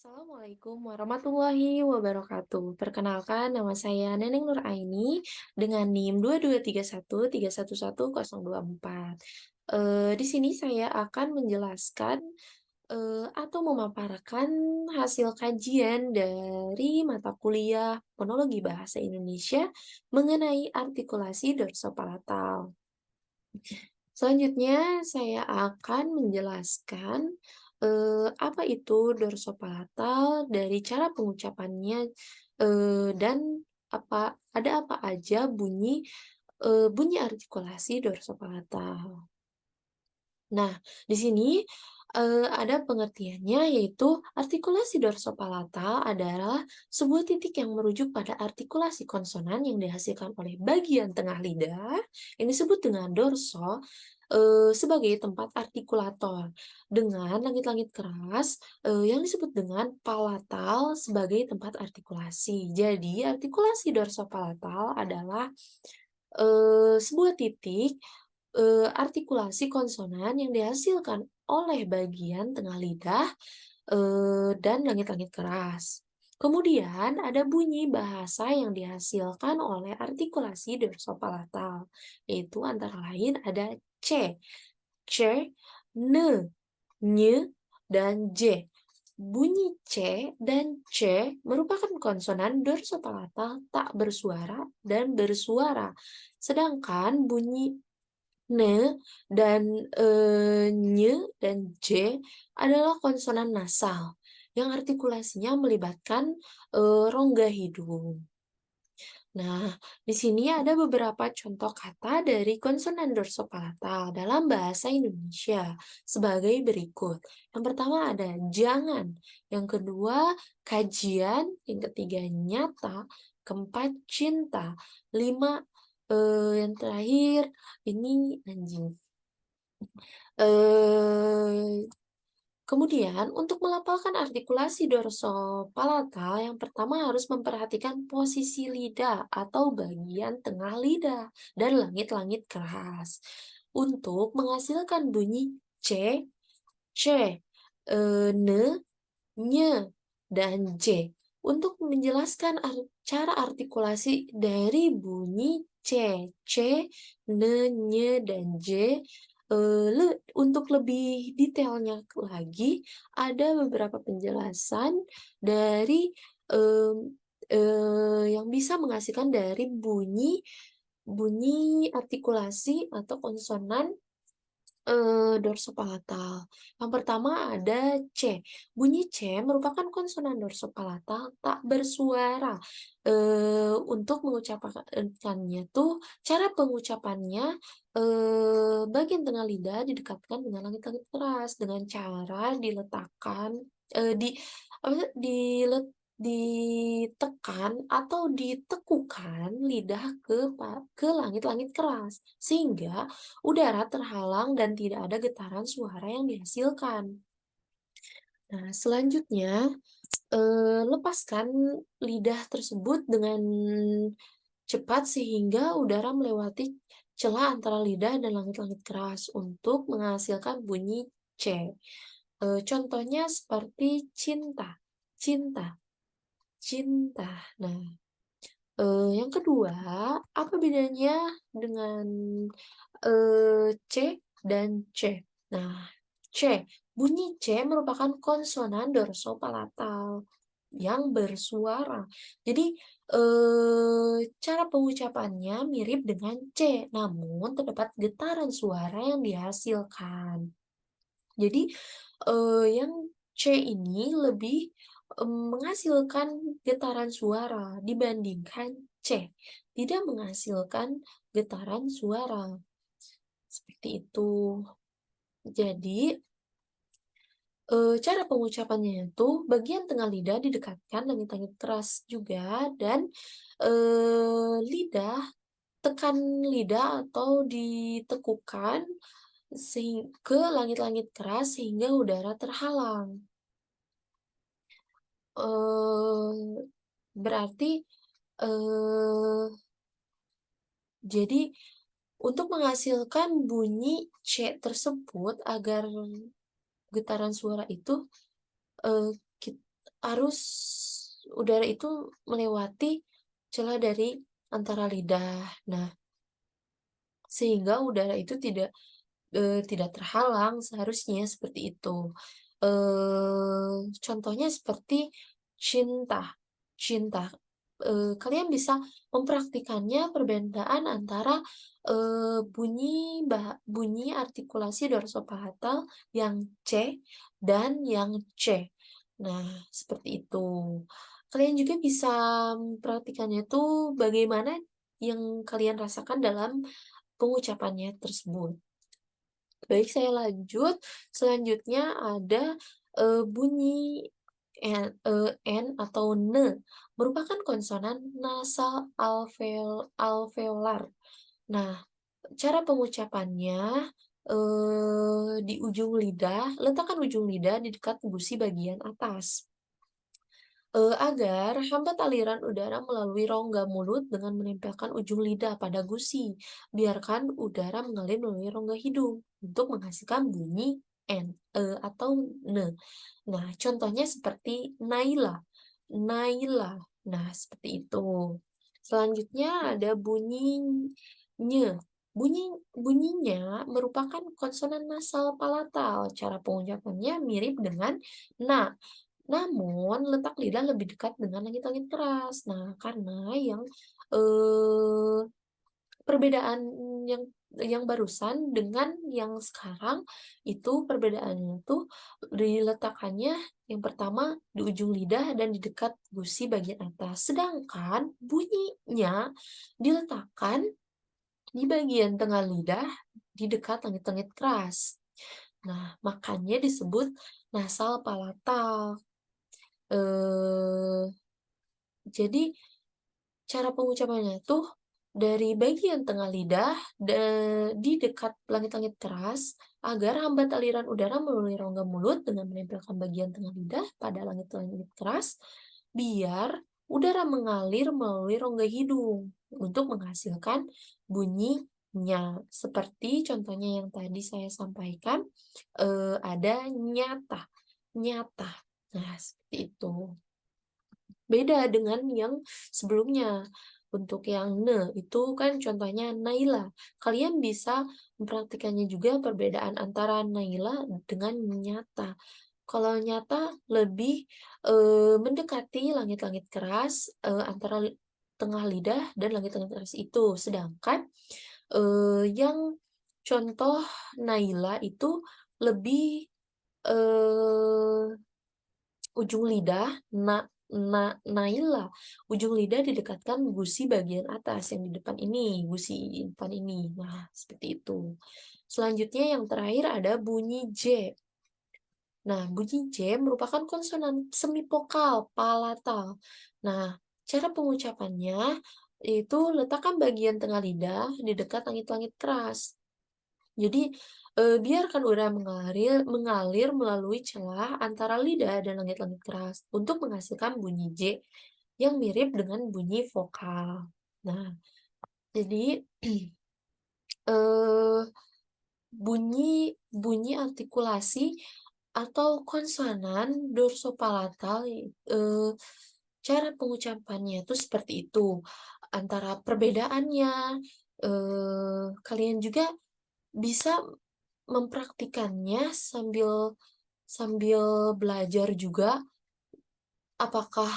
Assalamualaikum warahmatullahi wabarakatuh. Perkenalkan, nama saya Neneng Nuraini dengan NIM 2231311024. Di sini saya akan menjelaskan atau memaparkan hasil kajian dari mata kuliah Fonologi Bahasa Indonesia mengenai artikulasi dorsopalatal. Selanjutnya, saya akan menjelaskan apa itu dorsopalatal dari cara pengucapannya dan ada apa aja bunyi artikulasi dorsopalatal. Nah, di sini ada pengertiannya, yaitu artikulasi dorsopalatal adalah sebuah titik yang merujuk pada artikulasi konsonan yang dihasilkan oleh bagian tengah lidah yang disebut dengan dorso sebagai tempat artikulator, dengan langit-langit keras yang disebut dengan palatal sebagai tempat artikulasi. Jadi, artikulasi dorsopalatal adalah sebuah titik artikulasi konsonan yang dihasilkan oleh bagian tengah lidah dan langit-langit keras. Kemudian ada bunyi bahasa yang dihasilkan oleh artikulasi dorsopalatal, yaitu antara lain ada C, C, N, Ny, dan J. Bunyi C dan C merupakan konsonan dorsopalatal tak bersuara dan bersuara. Sedangkan bunyi N dan Ny dan J adalah konsonan nasal yang artikulasinya melibatkan rongga hidung. Nah, di sini ada beberapa contoh kata dari konsonan dorsopalatal dalam bahasa Indonesia sebagai berikut. Yang pertama ada jangan, yang kedua kajian, yang ketiga nyata, keempat cinta, lima yang terakhir ini anjing. Eh, Kemudian, untuk melafalkan artikulasi dorsopalatal, yang pertama harus memperhatikan posisi lidah atau bagian tengah lidah dan langit-langit keras. Untuk menghasilkan bunyi C, C, N, Ny, dan J. Untuk menjelaskan cara artikulasi dari bunyi C, C, N, Ny, dan J, untuk lebih detailnya lagi, ada beberapa penjelasan dari yang bisa menghasilkan dari bunyi bunyi artikulasi atau konsonan dorsopalatal. Yang pertama ada C. Bunyi C merupakan konsonan dorsopalatal tak bersuara. Untuk mengucapkannya tuh, cara pengucapannya bagian tengah lidah didekatkan dengan langit-langit keras dengan cara diletakkan di apa sih, ditekan atau ditekukan lidah ke langit-langit keras sehingga udara terhalang dan tidak ada getaran suara yang dihasilkan. Nah, selanjutnya, lepaskan lidah tersebut dengan cepat sehingga udara melewati celah antara lidah dan langit-langit keras untuk menghasilkan bunyi C. Contohnya seperti cinta, cinta, cinta. Nah, yang kedua, apa bedanya dengan C dan C? Nah, C, bunyi C merupakan konsonan dorsopalatal yang bersuara. Jadi, cara pengucapannya mirip dengan C, namun terdapat getaran suara yang dihasilkan. Jadi, yang C ini lebih menghasilkan getaran suara dibandingkan C, tidak menghasilkan getaran suara. Seperti itu. Jadi, cara pengucapannya itu bagian tengah lidah didekatkan langit-langit keras juga dan lidah tekan lidah atau ditekukan ke langit-langit keras sehingga udara terhalang. Berarti jadi untuk menghasilkan bunyi C tersebut agar getaran suara itu arus udara itu melewati celah dari antara lidah. Nah, sehingga udara itu tidak terhalang seharusnya seperti itu. Contohnya seperti cinta. Cinta, kalian bisa mempraktikannya perbedaan antara, bunyi artikulasi dorsopalatal yang C dan yang C. Nah, seperti itu. Kalian juga bisa mempraktikannya tuh bagaimana yang kalian rasakan dalam pengucapannya tersebut. Baik, saya lanjut. Selanjutnya ada, bunyi N atau ne, merupakan konsonan nasal alveolar. Nah, cara pengucapannya, di ujung lidah, letakkan ujung lidah di dekat gusi bagian atas. Agar hambat aliran udara melalui rongga mulut dengan menempelkan ujung lidah pada gusi. Biarkan udara mengalir melalui rongga hidung untuk menghasilkan bunyi N, atau ne. Nah, contohnya seperti Naila, Naila. Nah, seperti itu. Selanjutnya ada bunyi nye. Bunyinya merupakan konsonan nasal palatal. Cara pengucapannya mirip dengan na. Namun, letak lidah lebih dekat dengan langit-langit keras. Nah, karena eee, perbedaan yang barusan dengan yang sekarang, itu perbedaannya tuh diletakkannya yang pertama di ujung lidah dan di dekat gusi bagian atas. Sedangkan bunyinya diletakkan di bagian tengah lidah, di dekat langit-langit keras. Nah, makanya disebut nasal palatal. Eee, jadi cara pengucapannya tuh dari bagian tengah lidah di dekat langit-langit keras agar hambat aliran udara melalui rongga mulut dengan menempelkan bagian tengah lidah pada langit-langit keras, biar udara mengalir melalui rongga hidung untuk menghasilkan bunyinya. Seperti contohnya yang tadi saya sampaikan, ada nyata, nyata. Nah, seperti itu. Beda dengan yang sebelumnya. Untuk yang ne, itu kan contohnya Naila. Kalian bisa mempraktikannya juga perbedaan antara Naila dengan nyata. Kalau nyata lebih, mendekati langit-langit keras, antara tengah lidah dan langit-langit keras itu. Sedangkan, yang contoh Naila itu lebih, eee ujung lidah, Naila, ujung lidah didekatkan gusi bagian atas yang di depan ini, gusi depan ini. Nah, seperti itu. Selanjutnya yang terakhir ada bunyi J. Nah, bunyi J merupakan konsonan semivokal palatal. Nah, cara pengucapannya itu letakkan bagian tengah lidah di dekat langit-langit keras. Jadi, biarkan udara mengalir melalui celah antara lidah dan langit-langit keras untuk menghasilkan bunyi J yang mirip dengan bunyi vokal. Nah, jadi, eee, bunyi bunyi artikulasi atau konsonan dorsopalatal, cara pengucapannya itu seperti itu. Antara perbedaannya, kalian juga bisa mempraktikannya sambil sambil belajar juga, apakah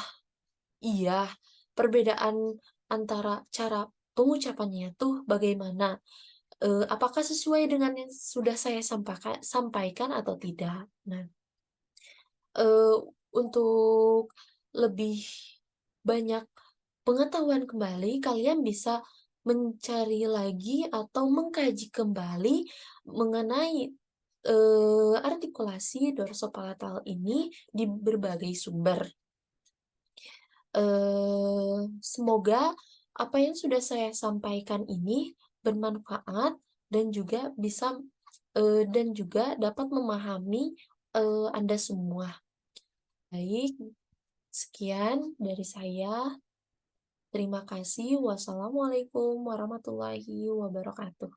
iya perbedaan antara cara pengucapannya tuh bagaimana, apakah sesuai dengan yang sudah saya sampaikan atau tidak. Nah, eee, untuk lebih banyak pengetahuan kembali, kalian bisa mencari lagi atau mengkaji kembali mengenai, artikulasi dorsopalatal ini di berbagai sumber. Semoga apa yang sudah saya sampaikan ini bermanfaat dan juga dan juga dapat memahami, Anda semua. Baik, sekian dari saya. Terima kasih. Wassalamualaikum warahmatullahi wabarakatuh.